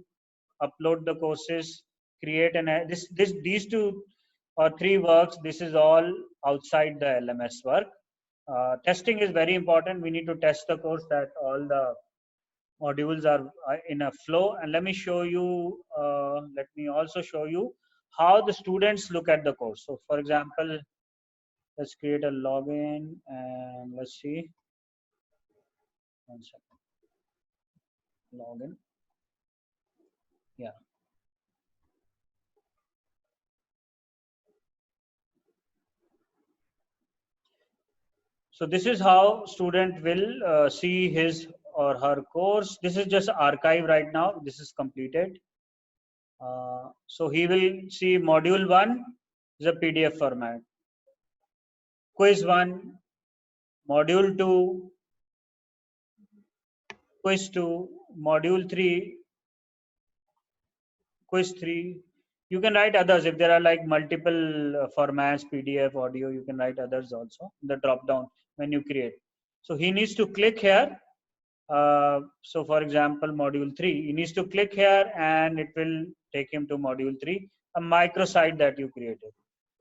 A: upload the courses, create these two or three works. This is all outside the LMS work. Testing is very important. We need to test the course that all the modules are in a flow. And let me show you, let me also show you how the students look at the course. So for example, let's create a login and let's see. 1 second. Login. Yeah. So this is how student will see his or her course. This is just archive right now. This is completed. So he will see module 1 is a PDF format. Quiz 1, module 2, quiz 2, module 3, quiz 3. You can write others if there are like multiple formats, PDF, audio. You can write others also in the drop down when you create. So he needs to click here. So for example, module 3, he needs to click here and it will take him to module 3, a microsite that you created.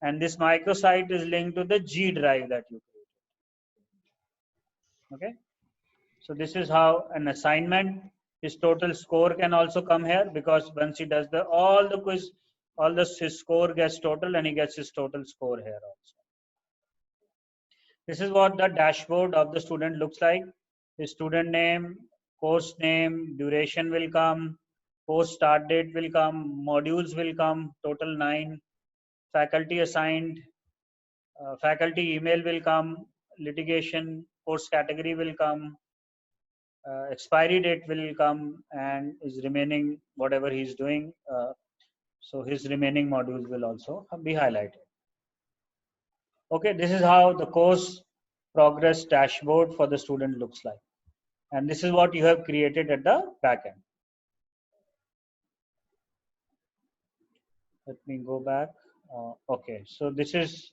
A: And this microsite is linked to the G drive that you created. Okay. So this is how an assignment, his total score can also come here, because once he does all the quiz, his score gets total and he gets his total score here also. This is what the dashboard of the student looks like. his student name, course name, duration will come, course start date will come, modules will come, total 9, faculty assigned, faculty email will come, litigation, course category will come, expiry date will come, and his remaining whatever he's doing. So his remaining modules will also be highlighted. Okay, this is how the course progress dashboard for the student looks like. And this is what you have created at the back end. Let me go back. Okay, so this is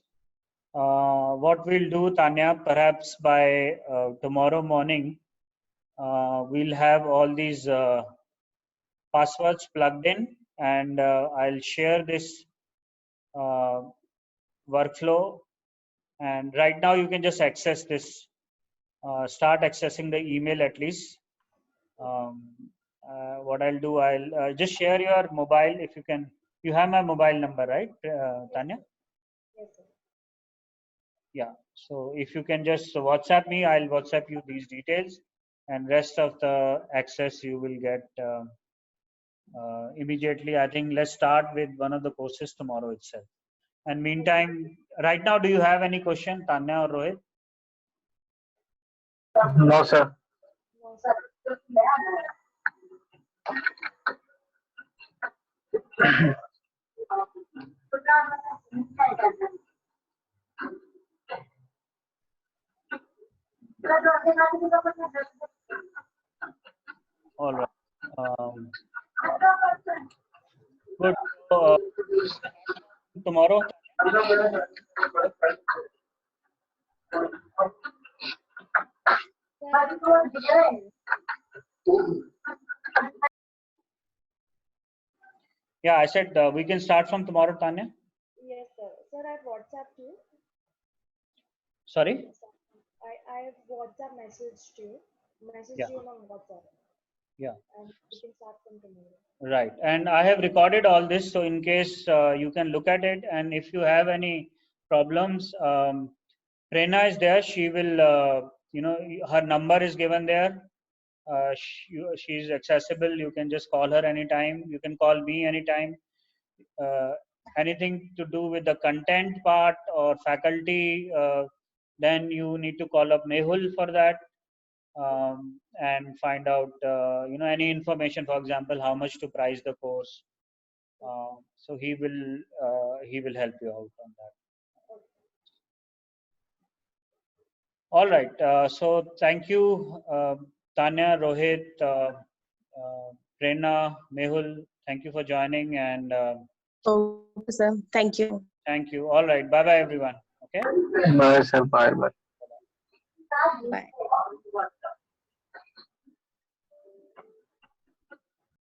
A: what we'll do, Tanya. Perhaps by tomorrow morning, we'll have all these passwords plugged in, and I'll share this workflow. And right now, you can just access this. Start accessing the email at least. What I'll do, I'll just share your mobile if you can. You have my mobile number, right, Tanya?
C: Yes, sir.
A: Yeah. So if you can just WhatsApp me, I'll WhatsApp you these details, and rest of the access you will get immediately. I think let's start with one of the courses tomorrow itself. And meantime, right now, do you have any question, Tanya or Rohit?
D: No, sir.
C: No, sir.
A: All right. Good. So, tomorrow. Yeah, I said we can start from tomorrow, Tanya.
C: Yes, sir. Sir, I've WhatsApped you.
A: Sorry.
C: I've WhatsApp messaged you.
A: Yeah.
C: You on WhatsApp.
A: Yeah.
C: And we can start from tomorrow.
A: Right. And I have recorded all this, so in case you can look at it, and if you have any problems, Prerna is there. She will, her number is given there. She is accessible. You can just call her anytime. You can call me anytime. Anything to do with the content part or faculty, then you need to call up Mehul for that. And find out any information, for example, how much to price the course. So he will help you out on that. All right. So thank you, Tanya, Rohit, Prerna, Mehul. Thank you for joining, and
B: Okay, sir. Thank you.
A: thank you. All right. Bye bye, everyone. Okay.
D: Bye, sir. Bye. Bye.
B: Bye.